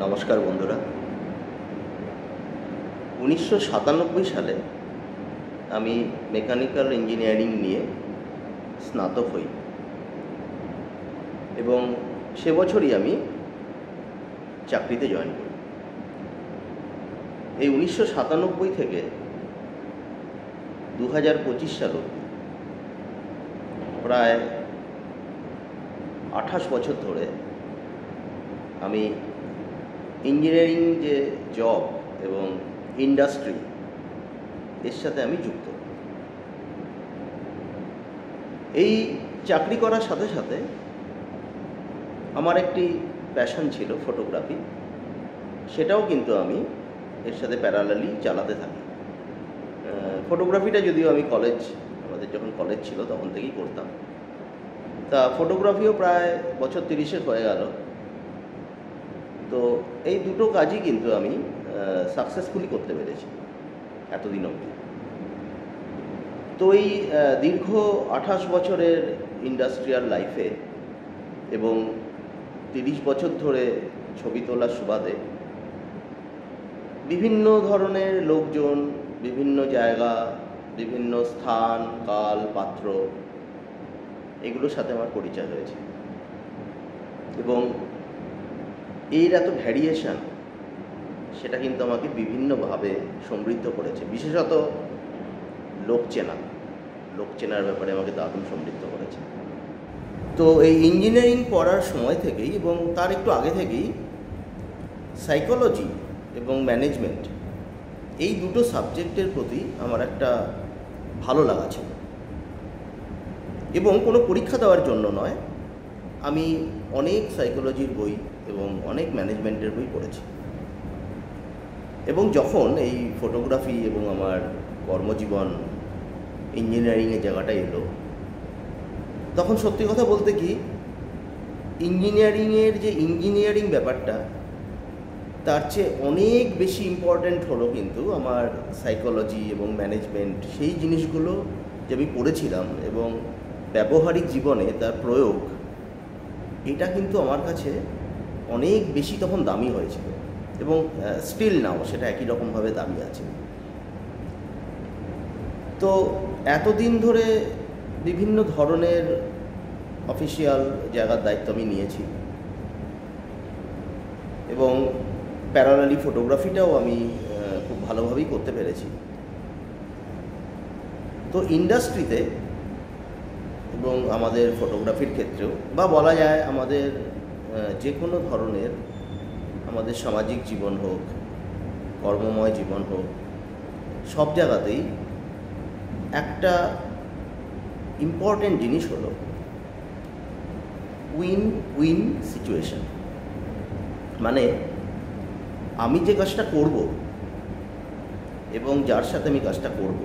নমস্কার বন্ধুরা। 1997 সালে আমি মেকানিক্যাল ইঞ্জিনিয়ারিং নিয়ে স্নাতক হই এবং সে বছরই আমি চাকরিতে জয়েন করি। এই 1997 থেকে 2025 সাল অবধি প্রায় 28 বছর ধরে আমি ইঞ্জিনিয়ারিং যে জব এবং ইন্ডাস্ট্রি এর সাথে আমি যুক্ত। এই চাকরি করার সাথে সাথে আমার একটি প্যাশন ছিল ফটোগ্রাফি, সেটাও কিন্তু আমি এর সাথে প্যারালালি চালাতে থাকি। ফটোগ্রাফিটা যদিও আমি আমাদের যখন কলেজ ছিল তখন থেকেই করতাম, তা ফটোগ্রাফিও প্রায় বছর 30 হয়ে গেল। তো এই দুটো কাজই কিন্তু আমি সাকসেসফুলি করতে পেরেছি এতদিন অবধি। তো এই দীর্ঘ 28 বছরের ইন্ডাস্ট্রিয়াল লাইফে এবং 30 বছর ধরে ছবি তোলার সুবাদে বিভিন্ন ধরনের লোকজন, বিভিন্ন জায়গা, বিভিন্ন স্থান, কাল, পাত্র, এগুলোর সাথে আমার পরিচয় হয়েছে এবং এর এত ভ্যারিয়েশন সেটা কিন্তু আমাকে বিভিন্নভাবে সমৃদ্ধ করেছে। বিশেষত লোক চেনার ব্যাপারে আমাকে দারুণ সমৃদ্ধ করেছে। তো এই ইঞ্জিনিয়ারিং পড়ার সময় থেকেই এবং তার একটু আগে থেকেই সাইকোলজি এবং ম্যানেজমেন্ট এই দুটো সাবজেক্টের প্রতি আমার একটা ভালো লাগা ছিল এবং কোনো পরীক্ষা দেওয়ার জন্য নয়, আমি অনেক সাইকোলজির বই এবং অনেক ম্যানেজমেন্টের বই পড়েছি। এবং যখন এই ফটোগ্রাফি এবং আমার কর্মজীবন ইঞ্জিনিয়ারিংয়ের জায়গাটা এলো, তখন সত্যি কথা বলতে কি ইঞ্জিনিয়ারিংয়ের যে ইঞ্জিনিয়ারিং ব্যাপারটা তার চেয়ে অনেক বেশি ইম্পর্ট্যান্ট হলো কিন্তু আমার সাইকোলজি এবং ম্যানেজমেন্ট, সেই জিনিসগুলো যে আমি পড়েছিলাম এবং ব্যবহারিক জীবনে তার প্রয়োগ, এটা কিন্তু আমার কাছে অনেক বেশি তখন দামি হয়েছিল এবং স্টিল নাও সেটা একই রকমভাবে দামি আছে। তো এতদিন ধরে বিভিন্ন ধরনের অফিসিয়াল জায়গার দায়িত্ব আমি নিয়েছি এবং প্যারালালি ফটোগ্রাফিটাও আমি খুব ভালোভাবেই করতে পেরেছি। তো ইন্ডাস্ট্রিতে এবং আমাদের ফটোগ্রাফির ক্ষেত্রেও, বা বলা যায় আমাদের যে কোনো ধরনের আমাদের সামাজিক জীবন হোক, কর্মময় জীবন হোক, সব জায়গাতেই একটা ইম্পর্টেন্ট জিনিস হলো উইন উইন সিচুয়েশন। মানে আমি যে কাজটা করব এবং যার সাথে আমি কাজটা করব,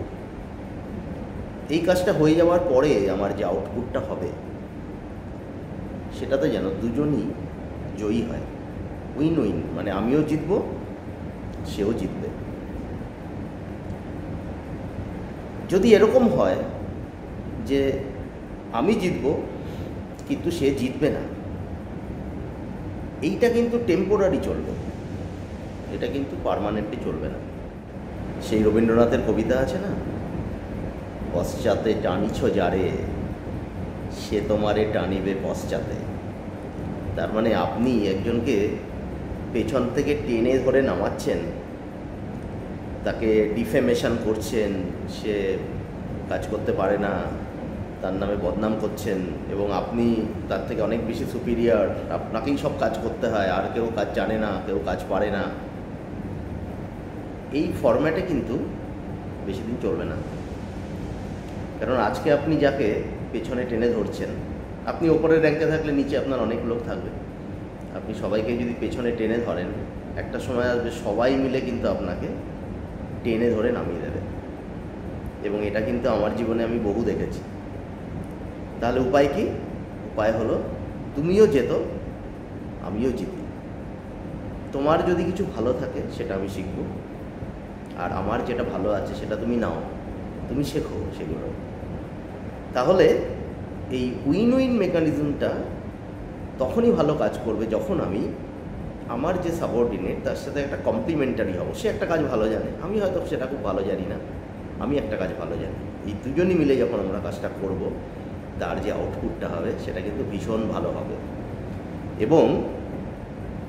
এই কাজটা হয়ে যাওয়ার পরে আমার যে আউটপুটটা হবে সেটাতে যেন দুজনই জয়ী হয়। উইন উইন মানে আমিও জিতব, সেও জিতবে। যদি এরকম হয় যে আমি জিতব কিন্তু সে জিতবে না, এইটা কিন্তু টেম্পোরারি চলবে, এটা কিন্তু পার্মানেন্টলি চলবে না। সেই রবীন্দ্রনাথের কবিতা আছে না, পশ্চাতে টানিছ যারে সে তোমারে টানিবে পশ্চাতে। তার মানে আপনি একজনকে পেছন থেকে টেনে ধরে নামাচ্ছেন, তাকে ডিফেমেশন করছেন, সে কাজ করতে পারে না, তার নামে বদনাম করছেন এবং আপনি তার থেকে অনেক বেশি সুপিরিয়র, আপনাকেই সব কাজ করতে হয়, আর কেউ কাজ জানে না, কেউ কাজ পারে না। এই ফরম্যাটে কিন্তু বেশি দিন চলবে না। কারণ আজকে আপনি যাকে পেছনে টেনে ধরছেন, আপনি ওপরের র্যাঙ্কে থাকলে নিচে আপনার অনেক লোক থাকবে, আপনি সবাইকে যদি পেছনে টেনে ধরেন, একটা সময় আসবে সবাই মিলে কিন্তু আপনাকে টেনে ধরে নামিয়ে দেবে। এবং এটা কিন্তু আমার জীবনে আমি বহু দেখেছি। তাহলে উপায় কি? উপায় হলো তুমিও যেত, আমিও জিতি। তোমার যদি কিছু ভালো থাকে সেটা আমি শিখব, আর আমার যেটা ভালো আছে সেটা তুমি নাও, তুমি শেখো সেগুলো। তাহলে এই উইন উইন মেকানিজমটা তখনই ভালো কাজ করবে যখন আমি আমার যে সাবঅর্ডিনেট তার সাথে একটা কমপ্লিমেন্টারি হবো। সে একটা কাজ ভালো জানে, আমি হয়তো সেটা খুব ভালো জানি না, আমি একটা কাজ ভালো জানি। এই দুজনই মিলে যখন আমরা কাজটা করব, তার যে আউটপুটটা হবে সেটা কিন্তু ভীষণ ভালো হবে। এবং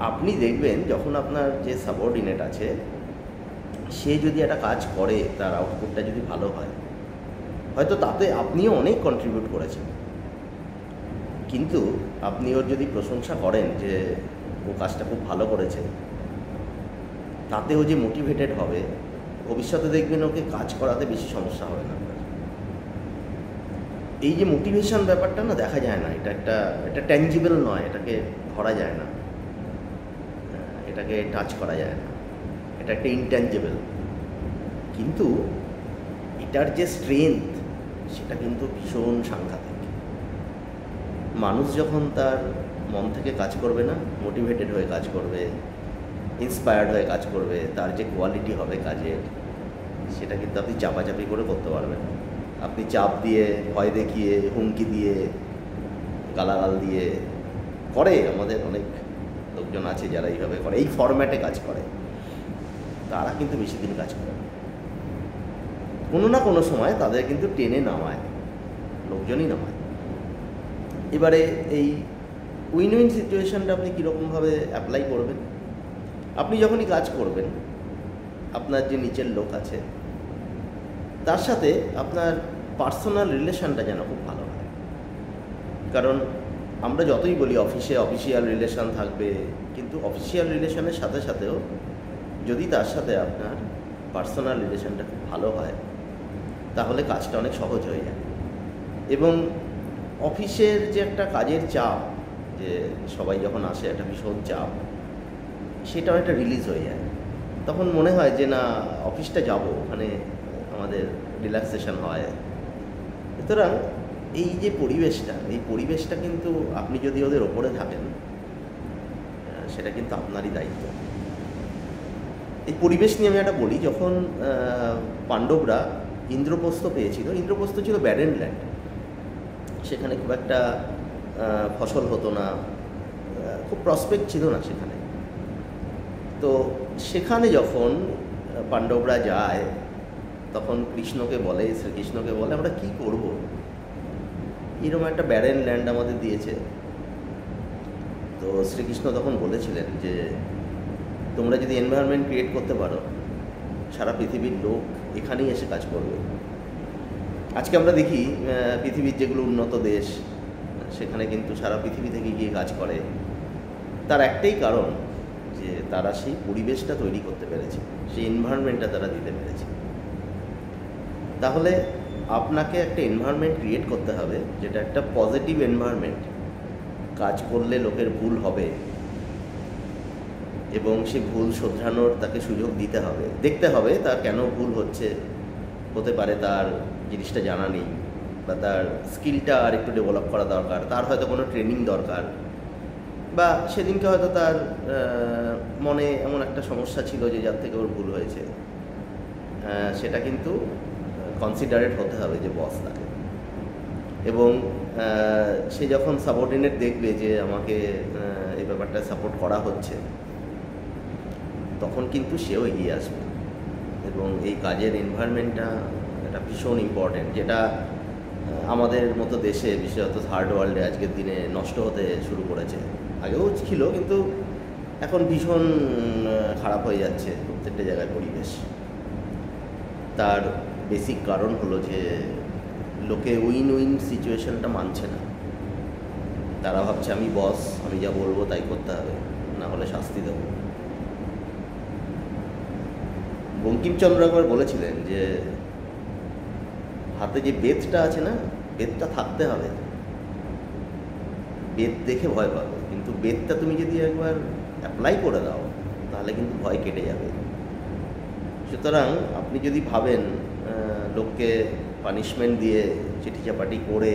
আপনি দেখবেন যখন আপনার যে সাবঅর্ডিনেট আছে সে যদি একটা কাজ করে, তার আউটপুটটা যদি ভালো হয়, হয়তো তাতে আপনিও অনেক কন্ট্রিবিউট করেছেন, কিন্তু আপনি ওর যদি প্রশংসা করেন যে ও কাজটা খুব ভালো করেছে, তাতে ও যে মোটিভেটেড হবে, ভবিষ্যতে দেখবেন ওকে কাজ করাতে বেশি সমস্যা হবে না আপনার। এই যে মোটিভেশন ব্যাপারটা না, দেখা যায় না, এটা ট্যাঞ্জিবল নয়, এটাকে ধরা যায় না, এটাকে টাচ করা যায় না, এটা একটা ইনট্যাঞ্জেবল। কিন্তু এটার যে স্ট্রেংথ সেটা কিন্তু ভীষণ সাংঘাতিক। মানুষ যখন তার মন থেকে কাজ করবে না, মোটিভেটেড হয়ে কাজ করবে, ইন্সপায়ার্ড হয়ে কাজ করবে, তার যে কোয়ালিটি হবে কাজের, সেটা কিন্তু আপনি চাপাচাপি করে করতে পারবেন না। আপনি চাপ দিয়ে, ভয় দেখিয়ে, হুমকি দিয়ে, গালাগাল দিয়ে করে, আমাদের অনেক লোকজন আছে যারা এইভাবে করে, এই ফরম্যাটে কাজ করে, তারা কিন্তু বেশি দিন কাজ করে না। কোনো না কোনো সময় তাদের কিন্তু টেনে নামায়, লোকজনই নামায়। এবারে এই উইন উইন সিচুয়েশানটা আপনি কীরকমভাবে অ্যাপ্লাই করবেন? আপনি যখনই কাজ করবেন, আপনার যে নিচের লোক আছে তার সাথে আপনার পার্সোনাল রিলেশনটা যেন খুব ভালো হয়। কারণ আমরা যতই বলি অফিসে অফিসিয়াল রিলেশন থাকবে, কিন্তু অফিসিয়াল রিলেশনের সাথে সাথেও যদি তার সাথে আপনার পার্সোনাল রিলেশনটা খুব ভালো হয়, তাহলে কাজটা অনেক সহজ হয়ে যায়। এবং অফিসের যে একটা কাজের চাপ, যে সবাই যখন আসে একটা ভীষণ চাপ, সেটাও একটা রিলিজ হয়ে যায়। তখন মনে হয় যে না, অফিসটা যাব, ওখানে আমাদের রিল্যাক্সেশন হয়। সুতরাং এই যে পরিবেশটা কিন্তু আপনি যদি ওদের ওপরে থাকেন, সেটা কিন্তু আপনারই দায়িত্ব। এই পরিবেশ নিয়ে আমি একটা বলি, যখন পাণ্ডবরা ইন্দ্রপ্রস্থ পেয়েছিল, ইন্দ্রপ্রস্থ ছিল ব্যারেন ল্যান্ড, সেখানে খুব একটা ফসল হতো না, খুব প্রসপেক্ট ছিল না সেখানে। তো সেখানে যখন পাণ্ডবরা যায়, তখন শ্রীকৃষ্ণকে বলে আমরা কি করব, এরকম একটা ব্যারেন ল্যান্ড আমাদের দিয়েছে। তো শ্রীকৃষ্ণ তখন বলেছিলেন যে তোমরা যদি এনভায়রনমেন্ট ক্রিয়েট করতে পারো, সারা পৃথিবীর লোক এখানেই এসে কাজ করবে। আজকে আমরা দেখি পৃথিবীর যেগুলো উন্নত দেশ, সেখানে কিন্তু সারা পৃথিবী থেকে গিয়ে কাজ করে। তার একটাই কারণ যে তারা সেই পরিবেশটা তৈরি করতে পেরেছে, সেই এনভায়রনমেন্টটা তারা দিতে পেরেছে। তাহলে আপনাকে একটা এনভায়রনমেন্ট ক্রিয়েট করতে হবে, যেটা একটা পজিটিভ এনভায়রনমেন্ট। কাজ করলে লোকের ভুল হবে এবং সে ভুল শোধরানোর তাকে সুযোগ দিতে হবে, দেখতে হবে তার কেন ভুল হচ্ছে। হতে পারে তার জিনিসটা জানা নেই, বা তার স্কিলটা আর একটু ডেভেলপ করা দরকার, তার হয়তো কোনো ট্রেনিং দরকার, বা সেদিনকে হয়তো তার মনে এমন একটা সমস্যা ছিল যে যার থেকে ওর ভুল হয়েছে। সেটা কিন্তু কনসিডারেট হতে হবে যে বস তাকে। এবং সে যখন সাবঅর্ডিনেট দেখবে যে আমাকে এই ব্যাপারটা সাপোর্ট করা হচ্ছে, তখন কিন্তু সেও এগিয়ে আসবে। এবং এই কাজের এনভায়রনমেন্টটা এটা ভীষণ ইম্পর্ট্যান্ট, যেটা আমাদের মতো দেশে, বিশেষত থার্ড ওয়ার্ল্ডে আজকের দিনে নষ্ট হতে শুরু করেছে। আগেও ছিল, কিন্তু এখন ভীষণ খারাপ হয়ে যাচ্ছে প্রত্যেকটা জায়গায় পরিবেশ। তার বেসিক কারণ হলো যে লোকে উইন উইন সিচুয়েশনটা মানছে না। তারা ভাবছে আমি বস, আমি যা বলবো তাই করতে হবে, না হলে শাস্তি দেবো। বঙ্কিমচন্দ্র একবার বলেছিলেন যে হাতে যে বেতটা আছে না, বেতটা থাকতে হবে। বেত দেখে ভয় পাবে, কিন্তু বেতটা তুমি যদি একবার অ্যাপ্লাই করে দাও, তাহলে কিন্তু ভয় কেটে যাবে। সুতরাং আপনি যদি ভাবেন লোককে পানিশমেন্ট দিয়ে, চিঠি চাপাটি করে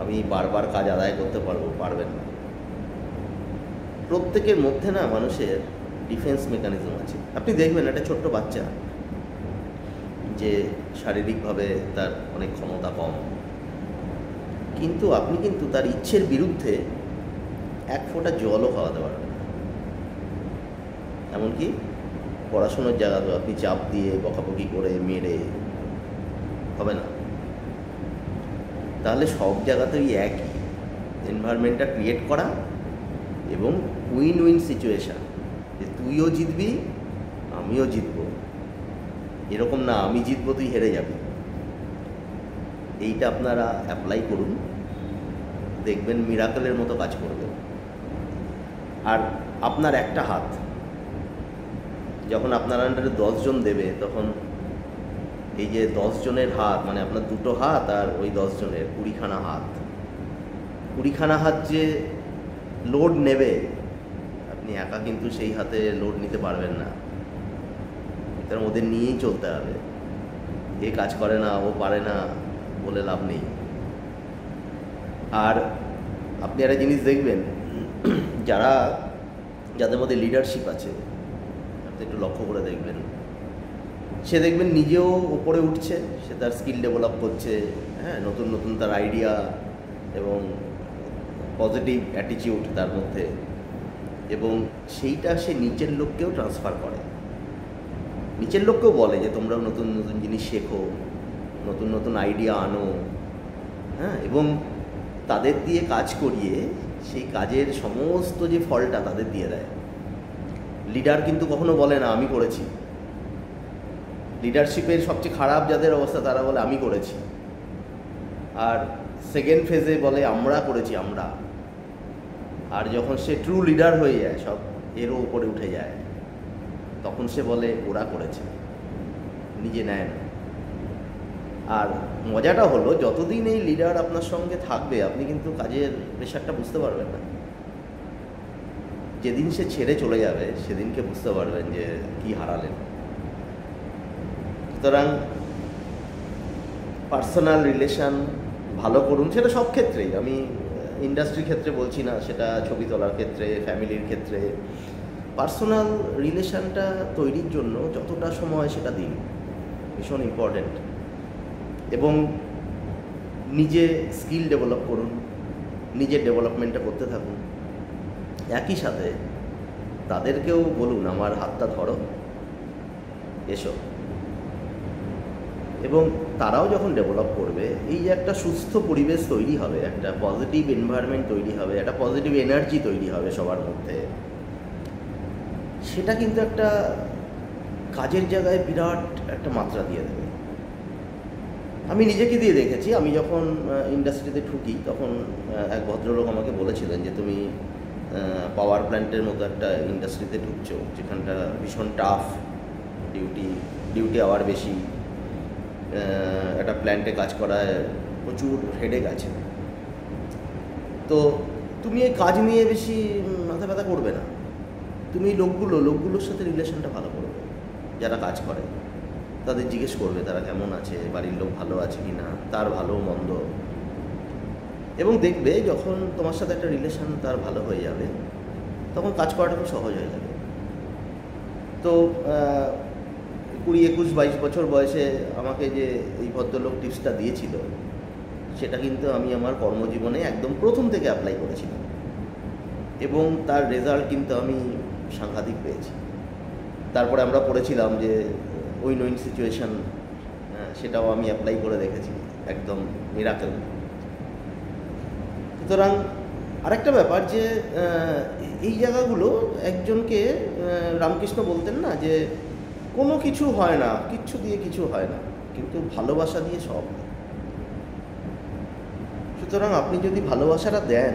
আমি বারবার কাজ আদায় করতে পারবো, পারবেন না। প্রত্যেকের মধ্যে না মানুষের ডিফেন্স মেকানিজম আছে। আপনি দেখবেন একটা ছোট্ট বাচ্চা যে শারীরিকভাবে তার অনেক ক্ষমতা কম, কিন্তু আপনি কিন্তু তার ইচ্ছের বিরুদ্ধে এক ফোঁটা জলও খাওয়াতে পারবেন না। এমনকি পড়াশোনার জায়গাতেও আপনি চাপ দিয়ে বকাবকি করে মেরে হবে না। তাহলে সব জায়গাতেই একই, এনভায়রনমেন্টটা ক্রিয়েট করা এবং উইন উইন সিচুয়েশান, যে তুইও জিতবি আমিও জিতব, এরকম না আমি জিতবো তুই হেরে যাবি। এইটা আপনারা অ্যাপ্লাই করুন, দেখবেন মিরাকেলের মতো কাজ করবে। আর আপনার একটা হাত যখন আপনার আন্ডারে 10 জন দেবে, তখন এই যে 10 জনের হাত, মানে আপনার 2টো হাত আর ওই 10 জনের 20খানা হাত, 20খানা হাত যে লোড নেবে, আপনি একা কিন্তু সেই হাতে লোড নিতে পারবেন না। তার ওদের নিয়েই চলতে হবে। এ কাজ করে না, ও পারে না বলে লাভ নেই। আর আপনি একটা জিনিস দেখবেন, যাদের মধ্যে লিডারশিপ আছে, আপনি একটু লক্ষ্য করে দেখবেন, সে দেখবেন নিজেও ওপরে উঠছে, সে তার স্কিল ডেভেলপ করছে, হ্যাঁ, নতুন নতুন তার আইডিয়া এবং পজিটিভ অ্যাটিটিউড তার মধ্যে, এবং সেইটা সে নিচের লোককেও ট্রান্সফার করে। নিচের লোককেও বলে যে তোমরাও নতুন নতুন জিনিস শেখো, নতুন নতুন আইডিয়া আনো, হ্যাঁ, এবং তাদের দিয়ে কাজ করিয়ে সেই কাজের সমস্ত যে ফলটা তাদের দিয়ে দেয়। লিডার কিন্তু কখনো বলে না আমি করেছি। লিডারশিপের সবচেয়ে খারাপ যাদের অবস্থা তারা বলে আমি করেছি, আর সেকেন্ড ফেজে বলে আমরা করেছি আমরা। আর যখন সে ট্রু লিডার হয়ে যায়, সব এরও উপরে উঠে যায়, তখন সে বলে ওরা করেছে, নিজে নেয় না। আর মজাটা হলো, যতদিন এই লিডার আপনার সঙ্গে থাকবে আপনি কিন্তু কাজের প্রেশারটা বুঝতে পারবেন না। যেদিন সে ছেড়ে চলে যাবে সেদিনকে বুঝতে পারবেন যে কি হারালেন। সুতরাং পার্সোনাল রিলেশান ভালো করুন, সেটা সব ক্ষেত্রেই, আমি ইন্ডাস্ট্রির ক্ষেত্রে বলছি না, সেটা ছবি তোলার ক্ষেত্রে, ফ্যামিলির ক্ষেত্রে। পার্সোনাল রিলেশানটা তৈরির জন্য যতটা সময় সেটা দিন, ভীষণ ইম্পর্ট্যান্ট। এবং নিজে স্কিল ডেভেলপ করুন, নিজের ডেভেলপমেন্টটা করতে থাকুন। একই সাথে তাদেরকেও বলুন আমার হাতটা ধরো, এসো। এবং তারাও যখন ডেভেলপ করবে, এই যে একটা সুস্থ পরিবেশ তৈরি হবে, একটা পজিটিভ এনভায়রনমেন্ট তৈরি হবে, একটা পজিটিভ এনার্জি তৈরি হবে সবার মধ্যে, সেটা কিন্তু একটা কাজের জায়গায় বিরাট একটা মাত্রা দিয়ে দেবে। আমি নিজেকে দিয়ে দেখেছি। আমি যখন ইন্ডাস্ট্রিতে ঢুকি তখন এক ভদ্রলোক আমাকে বলেছিলেন যে তুমি পাওয়ার প্ল্যান্টের মতো একটা ইন্ডাস্ট্রিতে ঢুকছো, যেখানটা ভীষণ টাফ ডিউটি আওয়ার বেশি, একটা প্ল্যান্টে কাজ করায় প্রচুর হেডেক আছে, তো তুমি এই কাজ নিয়ে বেশি মাথা ব্যথা করবে না, তুমি লোকগুলোর সাথে রিলেশনটা ভালো করবে। যারা কাজ করে তাদের জিজ্ঞেস করবে তারা কেমন আছে, বাড়ির লোক ভালো আছে কি না, তার ভালো মন্দ, এবং দেখবে যখন তোমার সাথে একটা রিলেশন তার ভালো হয়ে যাবে তখন কাজ করাটা খুব সহজ হয়ে যাবে। তো 20, 21, 22 বছর বয়সে আমাকে যে এই ভদ্রলোক টিপসটা দিয়েছিল, সেটা কিন্তু আমি আমার কর্মজীবনে একদম প্রথম থেকে অ্যাপ্লাই করেছিলাম, এবং তার রেজাল্ট কিন্তু আমি সাংঘাতিক পেয়েছি। তারপরে আমরা পড়েছিলাম যে উইন উইন সিচুয়েশান, সেটাও আমি অ্যাপ্লাই করে দেখেছি, একদম মিরাকেল। সুতরাং আরেকটা ব্যাপার যে এই জায়গাগুলো, একজনকে রামকৃষ্ণ বলতেন না যে কোনো কিছু হয় না, কিচ্ছু দিয়ে কিছু হয় না, কিন্তু ভালোবাসা দিয়ে সব হয়। সুতরাং আপনি যদি ভালোবাসাটা দেন,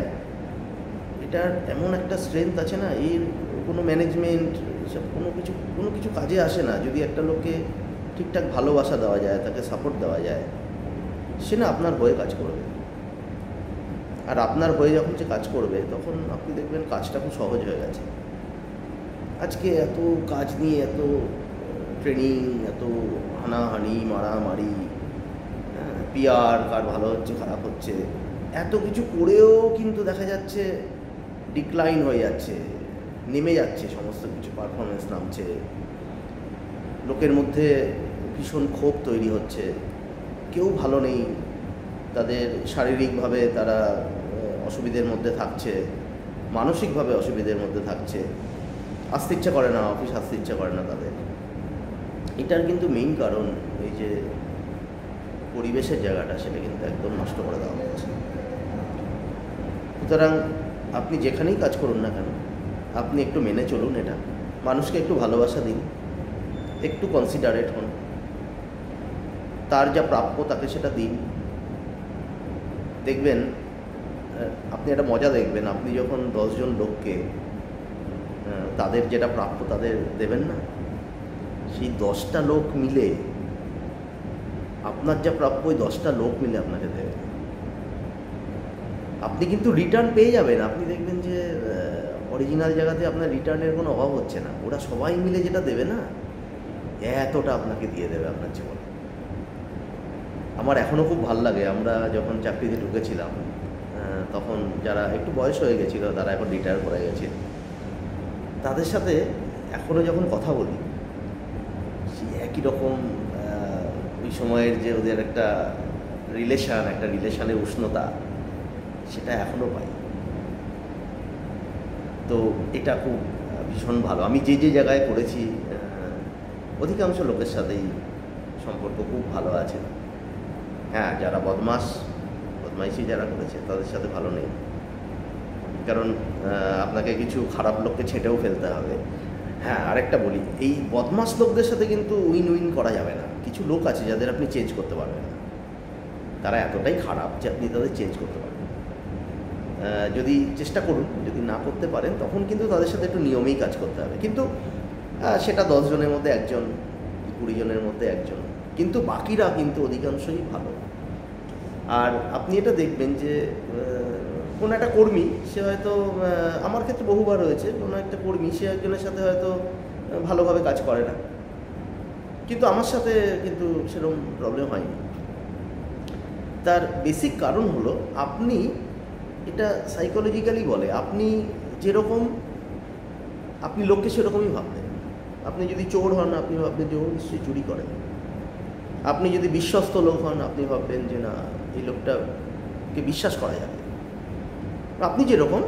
এটার এমন একটা স্ট্রেংথ আছে না, এর কোনো ম্যানেজমেন্ট সব কোনো কিছু কাজে আসে না। যদি একটা লোককে ঠিকঠাক ভালোবাসা দেওয়া যায়, তাকে সাপোর্ট দেওয়া যায়, সে না আপনার হয়ে কাজ করবে। আর আপনার হয়ে যখন সে কাজ করবে তখন আপনি দেখবেন কাজটা খুব সহজ হয়ে গেছে। আজকে এত কাজ নিয়ে এত ট্রেনিং, এত হানাহানি, মারামারি, পিআর, কার ভালো হচ্ছে খারাপ হচ্ছে, এত কিছু করেও কিন্তু দেখা যাচ্ছে ডিক্লাইন হয়ে যাচ্ছে, নেমে যাচ্ছে সমস্ত কিছু, পারফরমেন্স নামছে, লোকের মধ্যে ভীষণ ক্ষোভ তৈরি হচ্ছে, কেউ ভালো নেই, তাদের শারীরিকভাবে তারা অসুবিধের মধ্যে থাকছে, মানসিকভাবে অসুবিধের মধ্যে থাকছে। আসতে ইচ্ছা করে না, অফিস আসতে ইচ্ছা করে না তাদের। এটার কিন্তু মেইন কারণ এই যে পরিবেশের জায়গাটা, সেটা কিন্তু একদম নষ্ট করে দেওয়া হচ্ছে। সুতরাং আপনি যেখানেই কাজ করুন না কেন, আপনি একটু মেনে চলুন এটা, মানুষকে একটু ভালোবাসা দিন, একটু কনসিডারেট হন, তার যা প্রাপ্য তাকে সেটা দিন। দেখবেন আপনি একটা মজা দেখবেন, আপনি যখন 10 জন লোককে তাদের যেটা প্রাপ্য তাদের দেবেন না, সেই 10টা লোক মিলে আপনার যা প্রাপ্য ওই 10টা লোক মিলে আপনাকে দেবে। আপনি কিন্তু রিটার্ন পেয়ে যাবেন, আপনি দেখবেন যে অরিজিনাল জায়গাতে আপনার রিটার্নের কোনো অভাব হচ্ছে না। ওরা সবাই মিলে যেটা দেবে না, এতটা আপনাকে দিয়ে দেবে আপনার জীবনে। আমার এখনও খুব ভালো লাগে, আমরা যখন চাকরিতে ঢুকেছিলাম তখন যারা একটু বয়স হয়ে গেছিলো, তারা এখন রিটায়ার করে গেছে, তাদের সাথে এখনও যখন কথা বলি, সেই একই রকম ওই সময়ের যে ওদের একটা রিলেশনের উষ্ণতা, সেটা এখনও পাই। তো এটা খুব ভীষণ ভালো। আমি যে যে জায়গায় করেছি অধিকাংশ লোকের সাথেই সম্পর্ক খুব ভালো আছে। হ্যাঁ, যারা বদমাইশি যারা করেছে তাদের সাথে ভালো নেই, কারণ আপনাকে কিছু খারাপ লোককে ছেঁটেও ফেলতে হবে। হ্যাঁ, আরেকটা বলি, এই বদমাস লোকদের সাথে কিন্তু উইন করা যাবে না। কিছু লোক আছে যাদের আপনি চেঞ্জ করতে পারবেন না, তারা এতটাই খারাপ যে আপনি তাদের চেঞ্জ করতে পারবেন। যদি চেষ্টা করুন, যদি না করতে পারেন তখন কিন্তু তাদের সাথে একটু নিয়মেই কাজ করতে হবে। কিন্তু সেটা 10 জনের মধ্যে একজন, 20 জনের মধ্যে একজন, কিন্তু বাকিরা কিন্তু অধিকাংশই ভালো। আর আপনি এটা দেখবেন যে কোনো একটা কর্মী, সে হয়তো, আমার ক্ষেত্রে বহুবার হয়েছে, কোনো একটা কর্মী সে একজনের সাথে হয়তো ভালোভাবে কাজ করে না, কিন্তু আমার সাথে কিন্তু সেরকম প্রবলেম হয়নি। তার বেসিক কারণ হলো, আপনি এটা সাইকোলজিক্যালি বলে, আপনি যেরকম, আপনি লোককে সেরকমই ভাববেন। আপনি যদি চোর হন, আপনি ভাববেন যে ও নিশ্চয়ই চুরি করে। আপনি যদি বিশ্বস্ত লোক হন, আপনি ভাববেন যে না, এই লোকটাকে বিশ্বাস করা যাবে। আপনি যেরকম,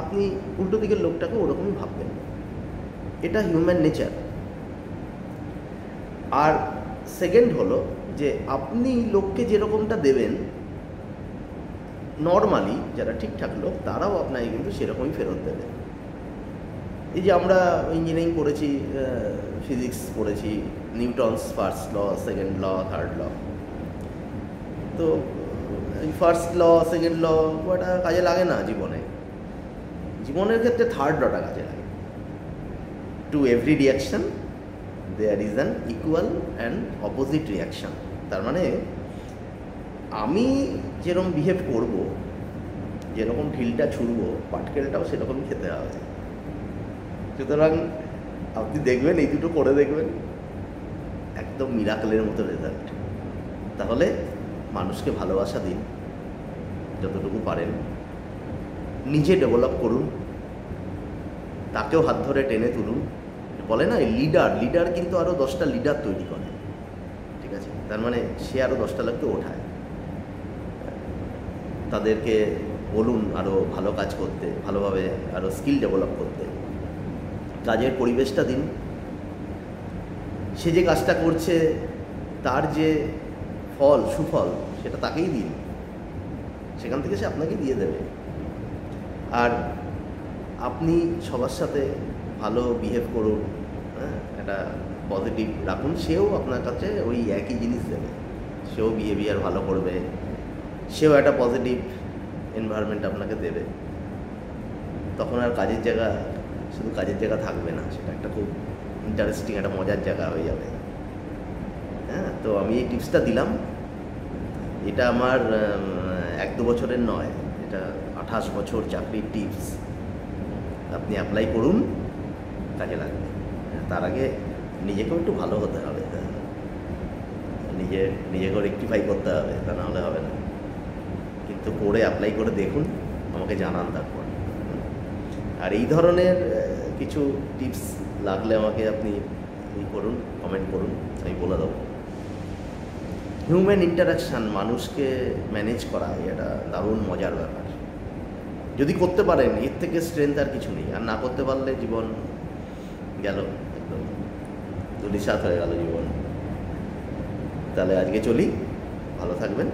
আপনি উল্টো দিকের লোকটাকে ওরকমই ভাববেন। এটা হিউম্যান নেচার। আর সেকেন্ড হলো যে আপনি লোককে যেরকমটা দেবেন, নর্মালি যারা ঠিকঠাক লোক তারাও আপনাকে কিন্তু সেরকমই ফেরত দেবে। এই যে আমরা ইঞ্জিনিয়ারিং পড়েছি, ফিজিক্স পড়েছি, Newton's first law, second law, third law. তো এই ফার্স্ট ল, সেকেন্ড ল ওটা কাজে লাগে না জীবনে। জীবনের ক্ষেত্রে থার্ড লটা কাজে লাগে। To every reaction there is an equal and opposite reaction. তার মানে আমি যেরকম বিহেভ করব, যেরকম ঢিলটা ছুড়বো, পাটকেলটাও সেরকমই খেতে হবে। সুতরাং আপনি দেখবেন, এই দুটো করে দেখবেন, একদম মিরাকেলের মতো রেজাল্ট। তাহলে মানুষকে ভালোবাসা দিন যতটুকু পারেন, নিজে ডেভেলপ করুন, তাকেও হাত ধরে টেনে তুলুন। বলে না, লিডার কিন্তু আরও 10টা লিডার তৈরি করে, ঠিক আছে? তার মানে সে আরও 10টা লোককে ওঠায়। তাদেরকে বলুন আরও ভালো কাজ করতে, ভালোভাবে আরও স্কিল ডেভেলপ করতে, কাজের পরিবেশটা দিন। সে যে কাজটা করছে তার যে সুফল সেটা তাকেই দিন, সেখান থেকে সে আপনাকে দিয়ে দেবে। আর আপনি সবার সাথে ভালো বিহেভ করুন, হ্যাঁ, একটা পজিটিভ রাখুন, সেও আপনার কাছে ওই একই জিনিস দেবে। সেও বিহেভিয়ার ভালো করবে, সেও একটা পজিটিভ এনভায়রনমেন্ট আপনাকে দেবে। তখন আর কাজের জায়গা শুধু কাজের জায়গা থাকবে না, সেটা একটা খুব ইন্টারেস্টিং, একটা মজার জায়গা হয়ে যাবে। হ্যাঁ, তো আমি এই টিপসটা দিলাম। এটা আমার 1-2 বছরের নয়, এটা 28 বছর চাকরির টিপস। আপনি অ্যাপ্লাই করুন, কাজে লাগবে। তার আগে নিজেকেও একটু ভালো হতে হবে, নিজেকেও রেকটিফাই করতে হবে, তা না হলে হবে না। কিন্তু করে অ্যাপ্লাই করে দেখুন, আমাকে জানান তারপর। আর এই ধরনের কিছু টিপস লাগলে আমাকে আপনি করুন, কমেন্ট করুন, আমি বলে দেবো। হিউম্যান ইন্টারাকশান, মানুষকে ম্যানেজ করা, এটা দারুণ মজার ব্যাপার। যদি করতে পারেন, এর থেকে স্ট্রেংথ আর কিছু নেই। আর না করতে পারলে জীবন গেল একদম ধূলিসাৎ হয়ে গেল জীবন। তাহলে আজকে চলি, ভালো থাকবেন।